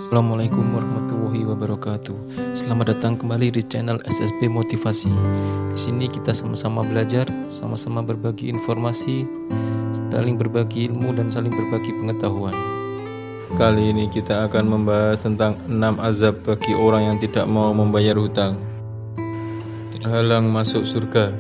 Assalamualaikum warahmatullahi wabarakatuh. Selamat datang kembali di channel SSP Motivasi. Di sini kita sama-sama belajar, sama-sama berbagi informasi, saling berbagi ilmu dan saling berbagi pengetahuan. Kali ini kita akan membahas tentang 6 azab bagi orang yang tidak mau membayar hutang. Terhalang masuk surga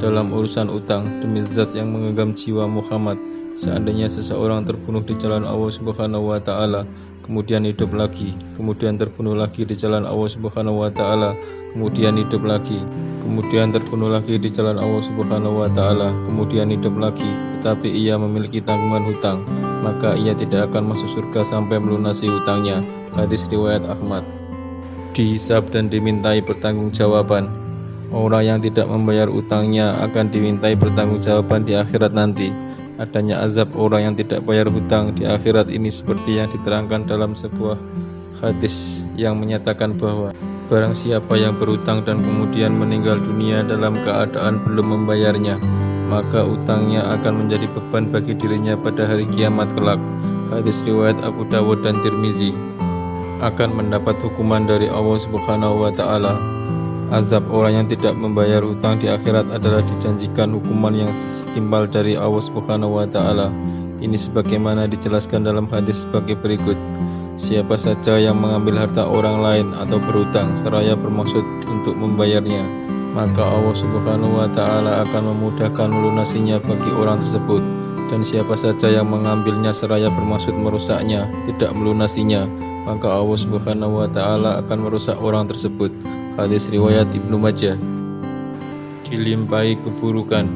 dalam urusan utang demi zat yang menggenggam jiwa Muhammad. Seandainya seseorang terbunuh di jalan Allah Subhanahu wa taala, kemudian hidup lagi, kemudian terbunuh lagi di jalan Allah Subhanahu wa taala, kemudian hidup lagi, kemudian terbunuh lagi di jalan Allah Subhanahu wa taala, kemudian hidup lagi, tetapi ia memiliki tanggungan hutang, maka ia tidak akan masuk surga sampai melunasi hutangnya. Hadis riwayat Ahmad. Dihisab dan dimintai pertanggungjawaban. Orang yang tidak membayar utangnya akan dimintai pertanggungjawaban di akhirat nanti. Adanya azab orang yang tidak bayar hutang di akhirat ini seperti yang diterangkan dalam sebuah hadis yang menyatakan bahwa barang siapa yang berutang dan kemudian meninggal dunia dalam keadaan belum membayarnya, maka utangnya akan menjadi beban bagi dirinya pada hari kiamat kelak. Hadis riwayat Abu Dawud dan Tirmizi. Akan mendapat hukuman dari Allah Subhanahu wa taala. Azab orang yang tidak membayar hutang di akhirat adalah dijanjikan hukuman yang setimpal dari Allah Subhanahu wa taala. Ini sebagaimana dijelaskan dalam hadis sebagai berikut. Siapa saja yang mengambil harta orang lain atau berhutang seraya bermaksud untuk membayarnya, maka Allah Subhanahu wa taala akan memudahkan melunasinya bagi orang tersebut. Dan siapa saja yang mengambilnya seraya bermaksud merusaknya, tidak melunasinya, maka Allah Subhanahu wa taala akan merusak orang tersebut. Hadis riwayat Ibnu Majah. Dilimpahi keburukan.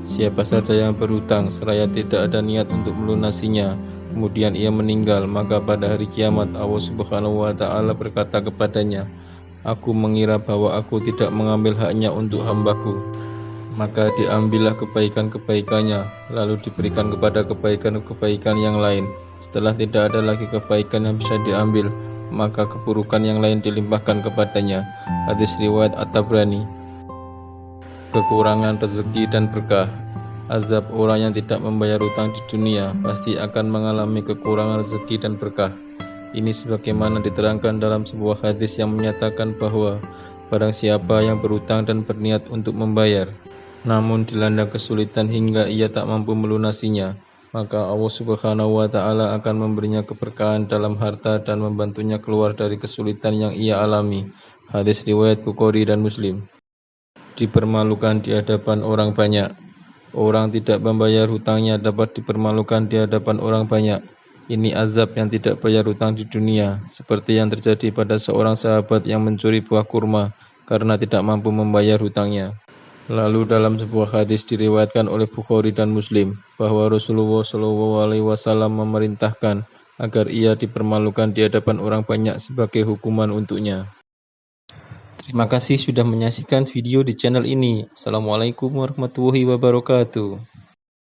Siapa saja yang berhutang seraya tidak ada niat untuk melunasinya, kemudian ia meninggal, maka pada hari kiamat Allah Subhanahu wa taala berkata kepadanya, "Aku mengira bahwa aku tidak mengambil haknya untuk hambaku." Maka diambillah kebaikan-kebaikannya, lalu diberikan kepada kebaikan-kebaikan yang lain. Setelah tidak ada lagi kebaikan yang bisa diambil, maka keburukan yang lain dilimpahkan kepadanya. Hadis riwayat At-Tabrani. Kekurangan rezeki dan berkah. Azab orang yang tidak membayar hutang di dunia pasti akan mengalami kekurangan rezeki dan berkah. Ini sebagaimana diterangkan dalam sebuah hadis yang menyatakan bahwa barang siapa yang berhutang dan berniat untuk membayar, namun dilanda kesulitan hingga ia tak mampu melunasinya, maka Allah Subhanahu wa taala akan memberinya keberkahan dalam harta dan membantunya keluar dari kesulitan yang ia alami. Hadis riwayat Bukhari dan Muslim. Dipermalukan di hadapan orang banyak. Orang tidak membayar hutangnya dapat dipermalukan di hadapan orang banyak. Ini azab yang tidak bayar hutang di dunia, seperti yang terjadi pada seorang sahabat yang mencuri buah kurma karena tidak mampu membayar hutangnya. Lalu dalam sebuah hadis diriwayatkan oleh Bukhari dan Muslim bahwa Rasulullah SAW memerintahkan agar ia dipermalukan di hadapan orang banyak sebagai hukuman untuknya. Terima kasih sudah menyaksikan video di channel ini. Assalamualaikum warahmatullahi wabarakatuh.